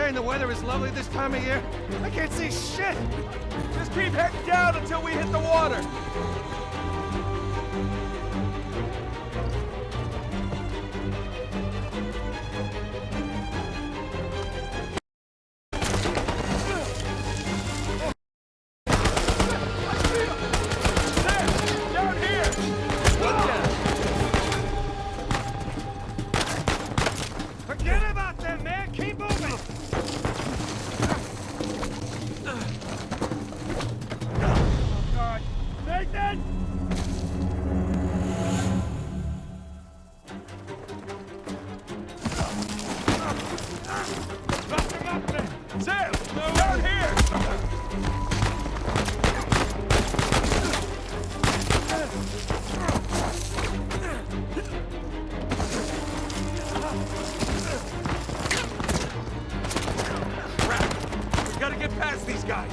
saying the weather is lovely this time of year? I can't see shit! Just keep heading down until we hit the water. Forget about them, man! Keep moving! Oh, God. Nathan! Drop him up there! Sam, down here! Crap! We gotta get past these guys!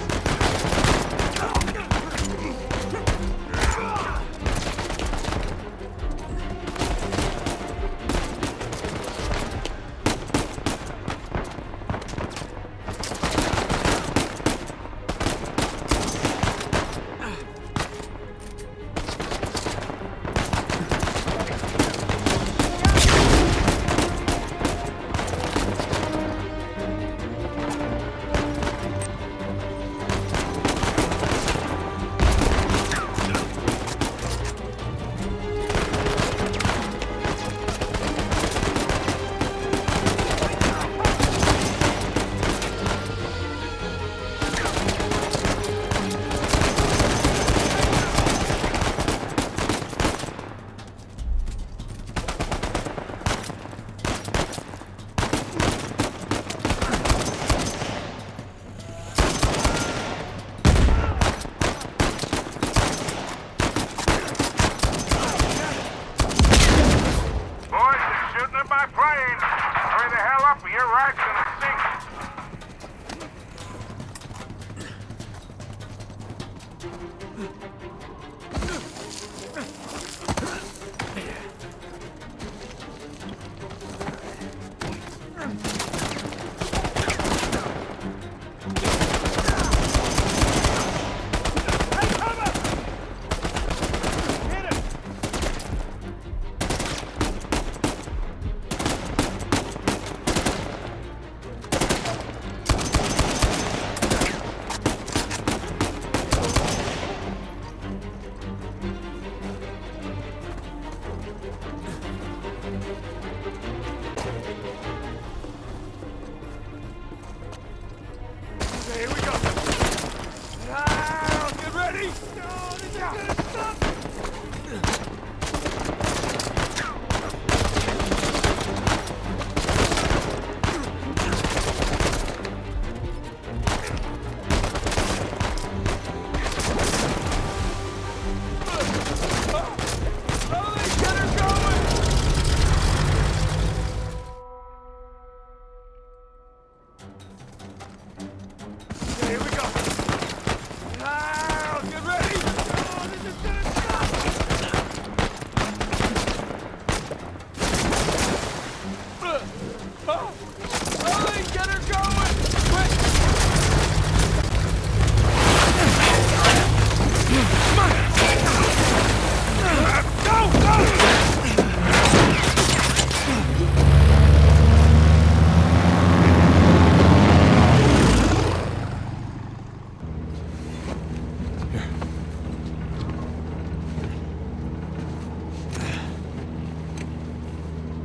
Here we go. Ah, get ready. No, this is gonna stop.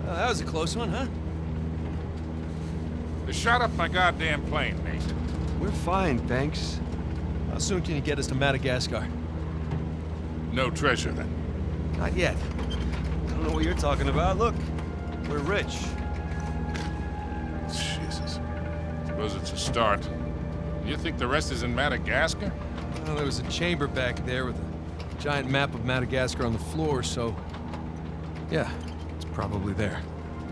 That was a close one, huh? They shot up my goddamn plane, Nathan. We're fine, thanks. How soon can you get us to Madagascar? No treasure, then. Not yet. I don't know what you're talking about. Look, we're rich. Jesus. Suppose it's a start. You think the rest is in Madagascar? Well, there was a chamber back there with a giant map of Madagascar on the floor, so... yeah, it's probably there.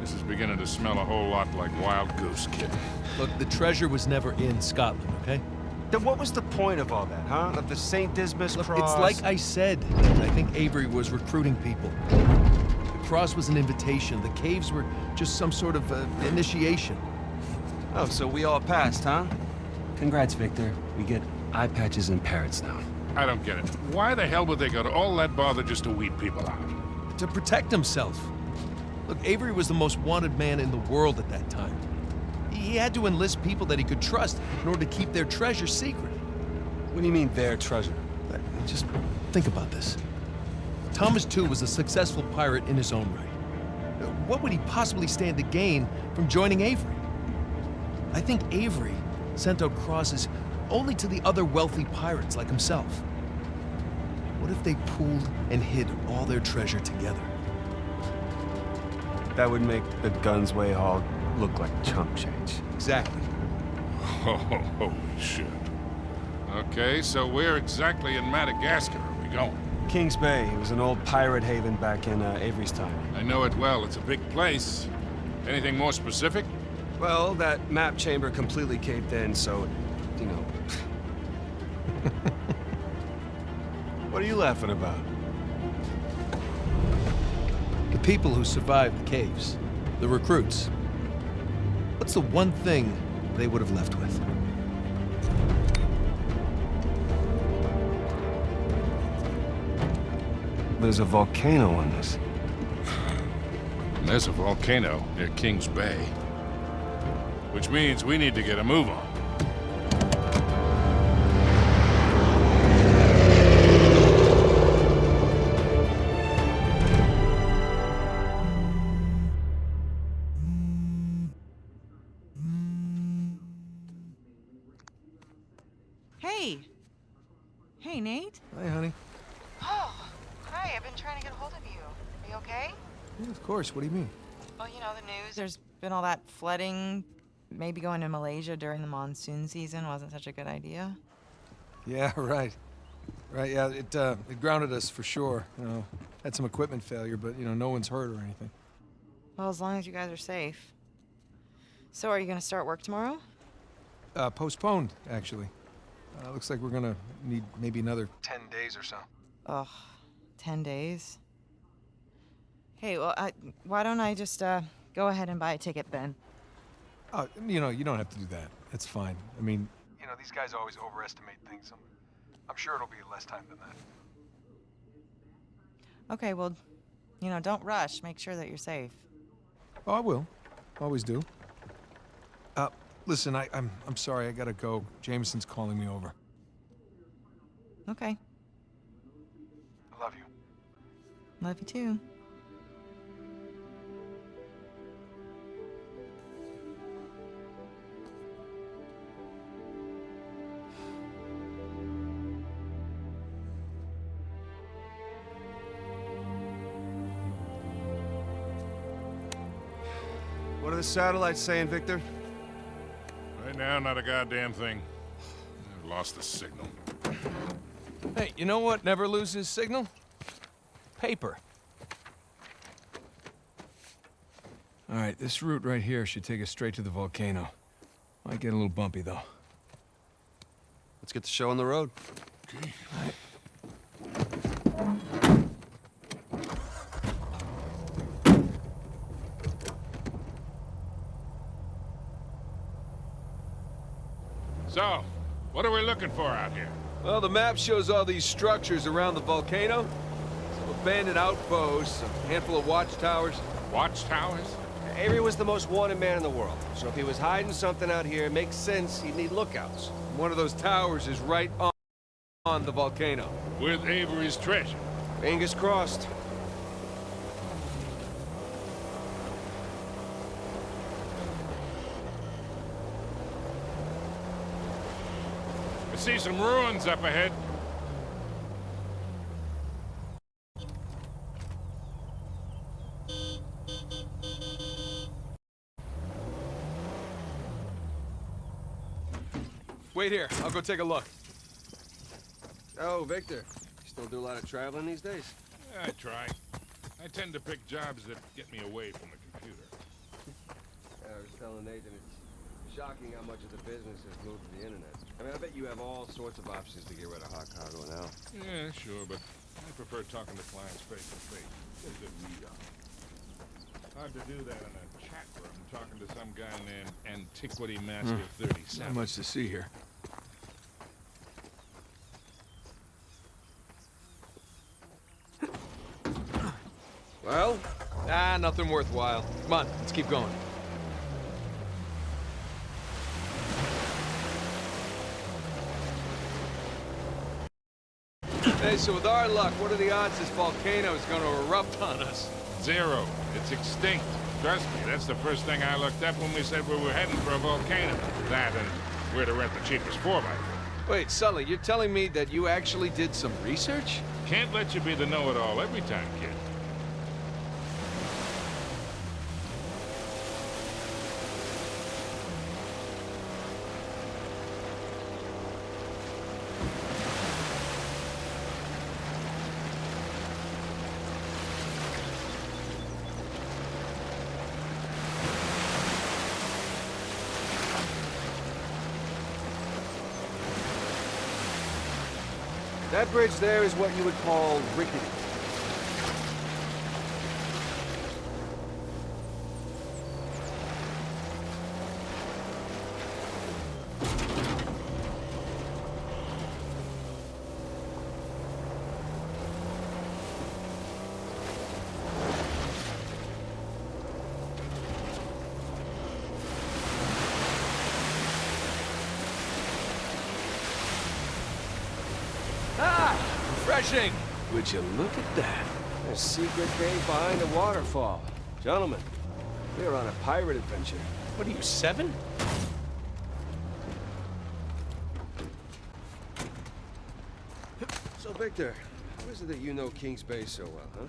This is beginning to smell a whole lot like Wild Goose, kid. Look, the treasure was never in Scotland, okay? Then what was the point of all that, huh? Of the St. Dismas Look, cross? it's like I said. I think Avery was recruiting people. The cross was an invitation. The caves were just some sort of initiation. Oh, so we all passed, huh? Congrats, Victor. We get eye patches and parrots now. I don't get it. Why the hell would they go to all that bother just to weed people out? To protect himself. Look, Avery was the most wanted man in the world at that time. He had to enlist people that he could trust in order to keep their treasure secret. What do you mean, their treasure? Just think about this. Thomas, too, was a successful pirate in his own right. What would he possibly stand to gain from joining Avery? I think Avery sent out crosses only to the other wealthy pirates like himself. What if they pooled and hid all their treasure together? That would make the Gunsway haul look like chump change. Exactly. Oh, holy shit. Okay, so where exactly in Madagascar are we going? Kings Bay. It was an old pirate haven back in Avery's time. I know it well. It's a big place. Anything more specific? Well, that map chamber completely caved in, so, you know. What are you laughing about? The people who survived the caves, the recruits. What's the one thing they would have left with? There's a volcano on this. And there's a volcano near Kings Bay. Which means we need to get a move on. Hey. Hey, Nate. Hi, honey. Oh, hi. I've been trying to get a hold of you. Are you okay? Yeah, of course. What do you mean? Well, you know, the news. There's been all that flooding. Maybe going to Malaysia during the monsoon season wasn't such a good idea. Yeah, right. Right, yeah, it grounded us for sure. You know, had some equipment failure, but, you know, no one's hurt or anything. Well, as long as you guys are safe. So, are you going to start work tomorrow? Postponed, actually. Looks like we're gonna need maybe another 10 days or so. Ugh, 10 days? Hey, well, why don't I just, go ahead and buy a ticket then? You know, you don't have to do that. It's fine. I mean, you know, these guys always overestimate things. I'm sure it'll be less time than that. Okay, well, you know, don't rush. Make sure that you're safe. Oh, I will. Always do. Listen, I'm sorry. I gotta go. Jameson's calling me over. Okay. I love you. Love you too. What are the satellites saying, Victor? Right now, not a goddamn thing. I've lost the signal. Hey, you know what never loses signal? Paper. All right, this route right here should take us straight to the volcano. Might get a little bumpy, though. Let's get the show on the road. Okay. So, what are we looking for out here? Well, the map shows all these structures around the volcano. Some abandoned outposts, a handful of watchtowers. Watchtowers? Avery was the most wanted man in the world, so if he was hiding something out here, it makes sense he'd need lookouts. One of those towers is right on the volcano. With Avery's treasure. Fingers crossed. I see some ruins up ahead. Wait here, I'll go take a look. Oh, Victor. You still do a lot of traveling these days? I try. I tend to pick jobs that get me away from the computer. I was telling Nathan, it's shocking how much of the business has moved to the internet. I mean, I bet you have all sorts of options to get rid of hot cargo now. Yeah, sure, but I prefer talking to clients face to face. Get a good read on it. Hard to do that in a chat room. I'm talking to some guy named Antiquity Master 37. Not much to see here. Well? Nothing worthwhile. Come on, let's keep going. Hey, so with our luck, what are the odds this volcano is going to erupt on us? 0. It's extinct. Trust me, that's the first thing I looked up when we said we were heading for a volcano. That and where to rent the cheapest 4x4. Wait, Sully, you're telling me that you actually did some research? Can't let you be the know-it-all every time, kid. That bridge there is what you would call rickety. Refreshing! Would you look at that? A secret cave behind a waterfall. Gentlemen, we're on a pirate adventure. What are you, 7? So, Victor, how is it that you know Kings Bay so well, huh?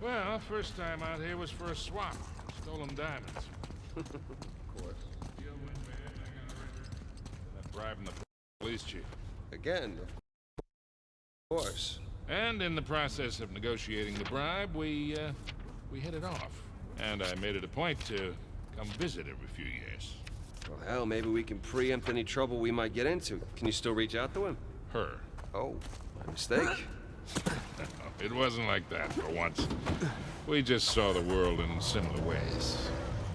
Well, first time out here was for a swap. Stolen diamonds. Of course. Deal went bad, and I got arrested. That bribing the police chief. Again, of course. And in the process of negotiating the bribe, we hit it off. And I made it a point to come visit every few years. Well, hell, maybe we can preempt any trouble we might get into. Can you still reach out to him? Her. Oh, my mistake. It wasn't like that for once. We just saw the world in similar ways.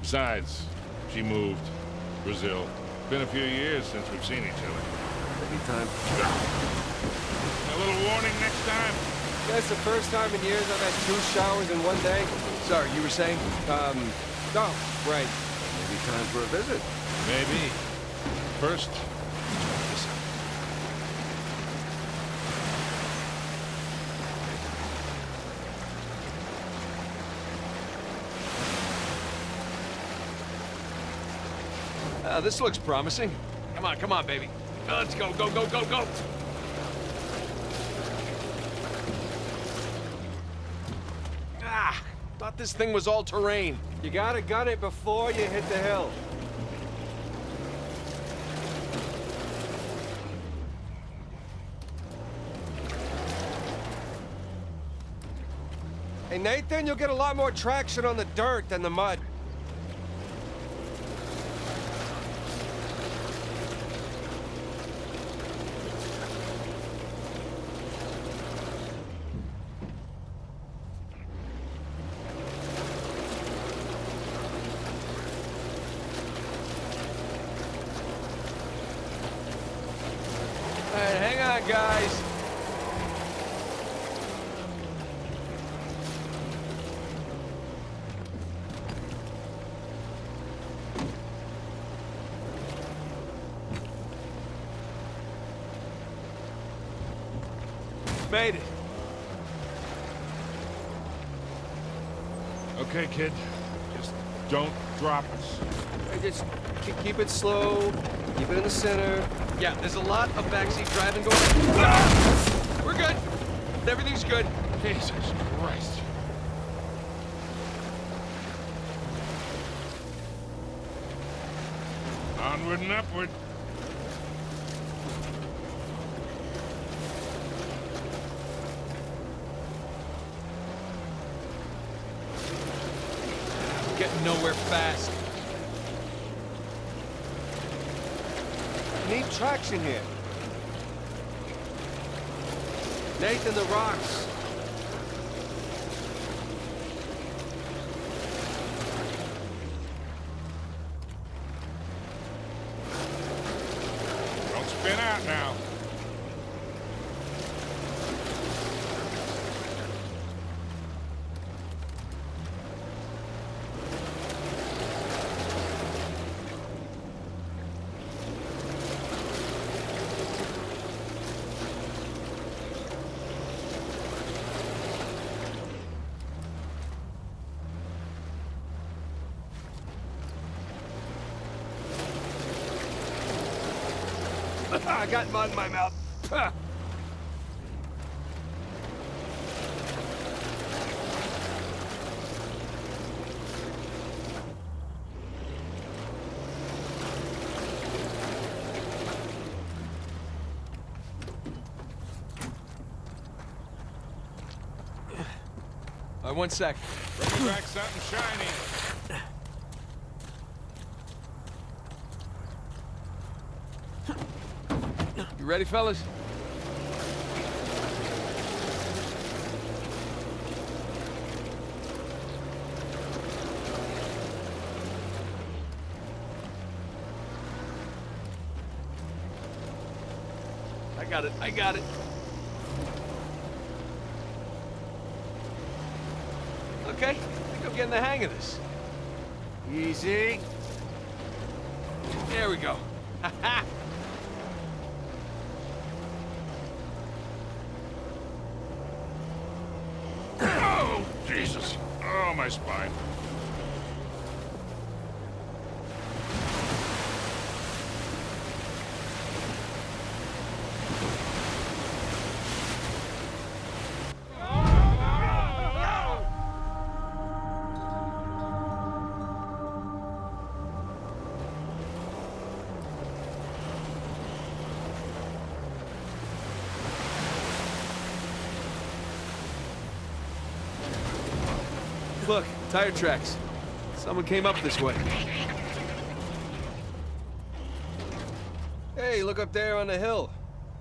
Besides, she moved. Brazil. Been a few years since we've seen each other. Maybe time. A little warning next time. That's the first time in years I've had 2 showers in one day. Sorry, you were saying? No, right. Maybe time for a visit. Maybe. First, check this out. This looks promising. Come on, baby. Let's go, go, go, go, go! Thought this thing was all terrain. You gotta gun it before you hit the hill. Hey, Nathan, you'll get a lot more traction on the dirt than the mud. All right, hang on, guys. Made it. Okay, kid. Just don't drop us. Hey, just keep it slow. Keep it in the center. Yeah, there's a lot of backseat driving going on. Ah! We're good. Everything's good. Jesus Christ. Onward and upward. Getting nowhere fast. Need traction here. Nathan, the rocks. Spin out now. I got mud in my mouth. Ah. One sec. Bring back something shiny. You ready, fellas? I got it. Okay, I think I'm getting the hang of this. Easy. There we go. Oh, Jesus. Oh, my spine. Look, tire tracks. Someone came up this way. Hey, look up there on the hill.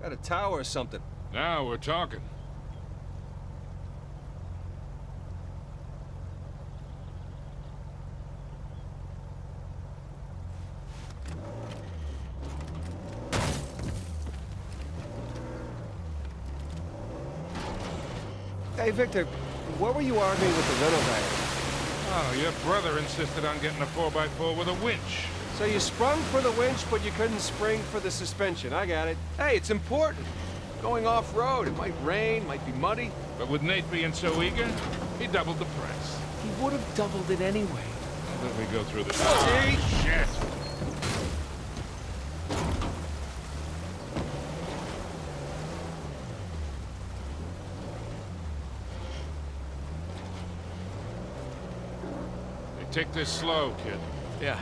Got a tower or something. Now we're talking. Hey, Victor, what were you arguing with the rental guy? Oh, your brother insisted on getting a 4x4 with a winch. So you sprung for the winch, but you couldn't spring for the suspension. I got it. Hey, it's important. Going off-road, it might rain, might be muddy. But with Nate being so eager, he doubled the price. He would have doubled it anyway. Let me go through this. See? Oh, shit. Hey, take this slow, kid. Yeah.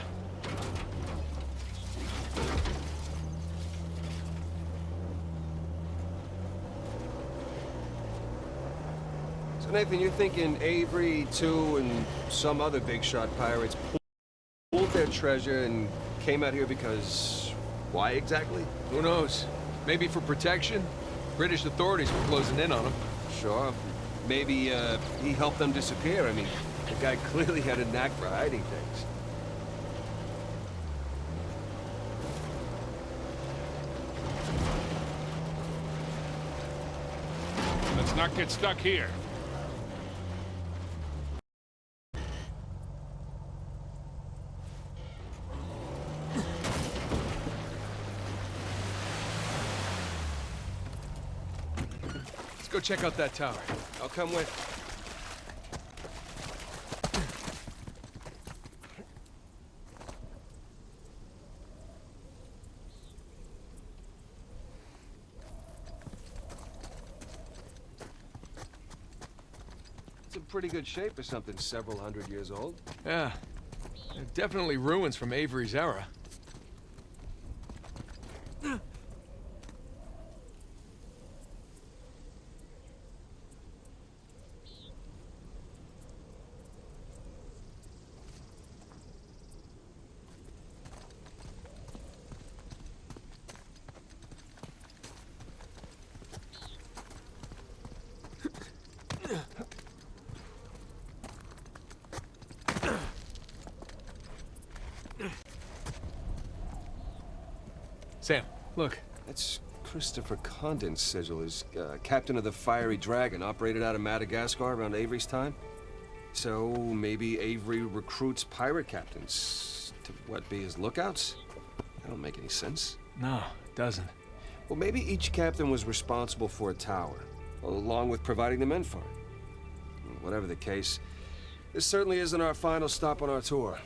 So, Nathan, you're thinking Avery, too, and some other big shot pirates pulled their treasure and came out here because... why exactly? Who knows? Maybe for protection? British authorities were closing in on him. Sure. Maybe, he helped them disappear. I mean, the guy clearly had a knack for hiding things. Let's not get stuck here. Let's go check out that tower. I'll come with. It's in pretty good shape for something several hundred years old. Yeah. Definitely ruins from Avery's era. Sam, look. That's Christopher Condon's sigil. Is captain of the Fiery Dragon, operated out of Madagascar around Avery's time. So maybe Avery recruits pirate captains to, what, be his lookouts? That don't make any sense. No, it doesn't. Well, maybe each captain was responsible for a tower, along with providing the men for it. Whatever the case, this certainly isn't our final stop on our tour.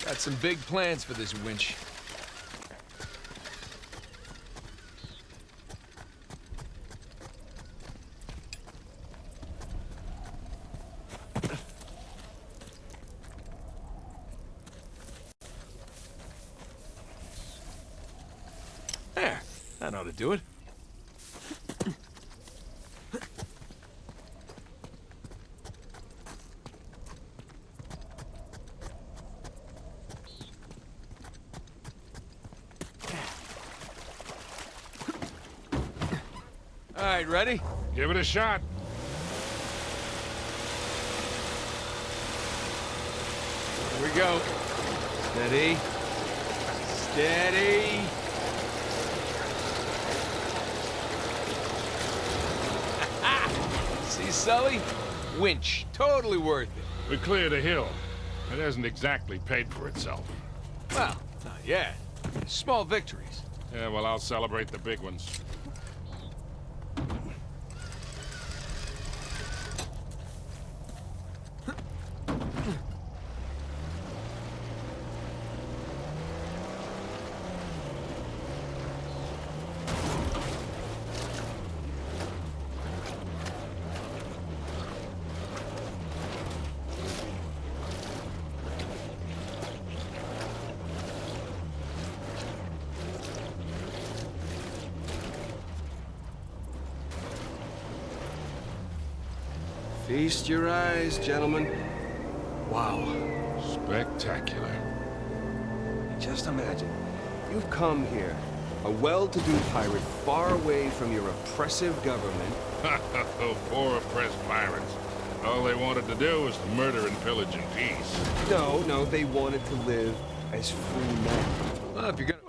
Got some big plans for this winch. There, that ought to do it. All right, ready? Give it a shot. Here we go. Steady. Steady. See, Sully? Winch. Totally worth it. We cleared a hill. It hasn't exactly paid for itself. Well, not yet. Small victories. Yeah, well, I'll celebrate the big ones. Feast your eyes, gentlemen. Wow. Spectacular. Just imagine, you've come here, a well-to-do pirate far away from your oppressive government. Poor oppressed pirates. All they wanted to do was to murder and pillage in peace. No, they wanted to live as free men. Well, if you're gonna...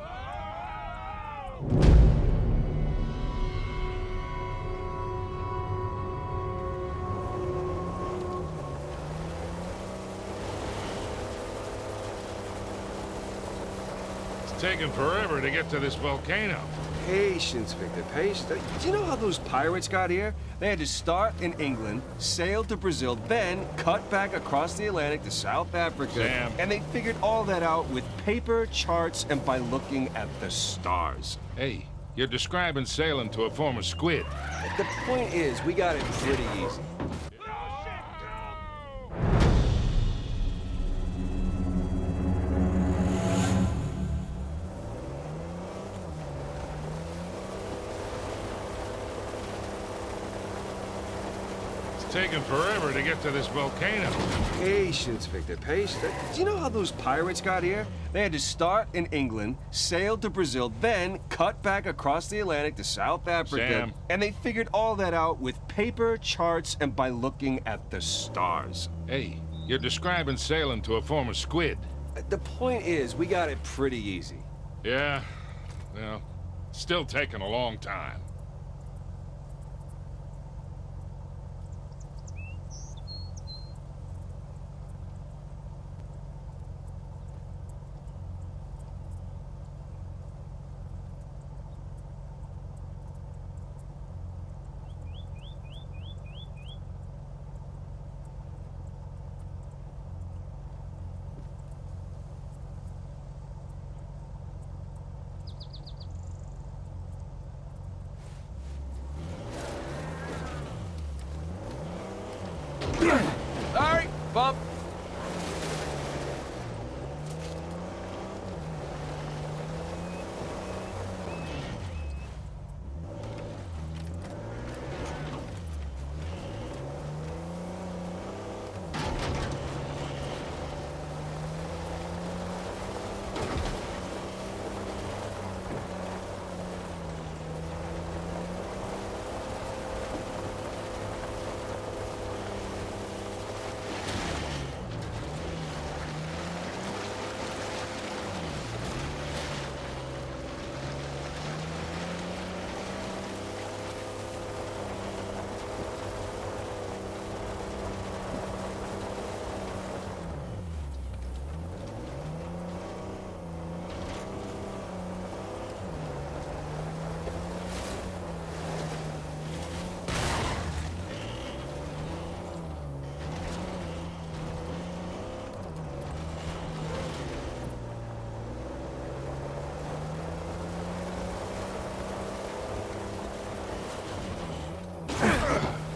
It's taken forever to get to this volcano. Patience, Victor, patience. Do you know how those pirates got here? They had to start in England, sail to Brazil, then cut back across the Atlantic to South Africa. Sam. And they figured all that out with paper, charts, and by looking at the stars. Hey, you're describing sailing to a former squid. The point is, we got it pretty easy. It's taken forever to get to this volcano. Patience, Victor, patience. Do you know how those pirates got here? They had to start in England, sail to Brazil, then cut back across the Atlantic to South Africa. Sam. And they figured all that out with paper, charts, and by looking at the stars. Hey, You're describing sailing to a former squid. The point is, we got it pretty easy. Yeah, well, still taking a long time. Sorry, bump.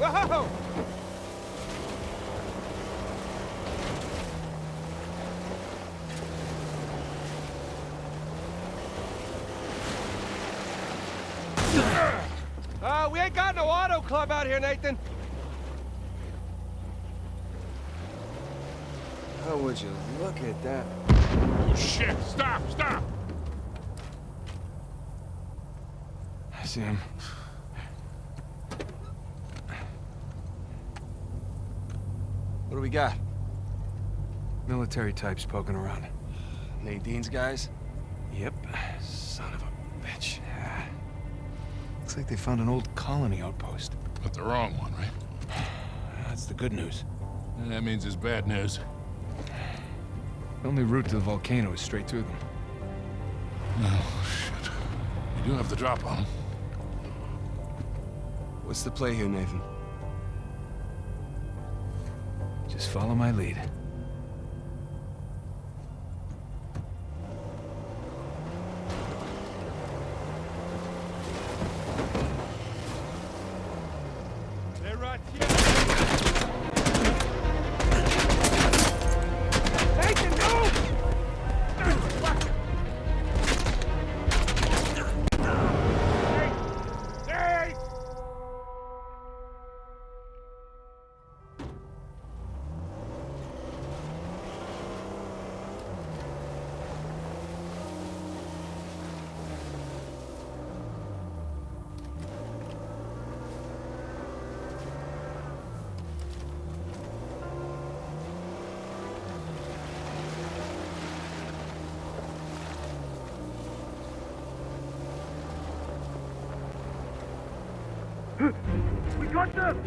Whoa! We ain't got no auto club out here, Nathan. How would you look at that? Oh, shit! Stop! Stop! I see him. What do we got? Military types poking around. Nadine's guys? Yep. Son of a bitch. Looks like they found an old colony outpost. But the wrong one, right? That's the good news. That means it's bad news. The only route to the volcano is straight through them. Oh, shit. You do have the drop on them. What's the play here, Nathan? Just follow my lead. They're right here. Nathan, no! Hey! We got them!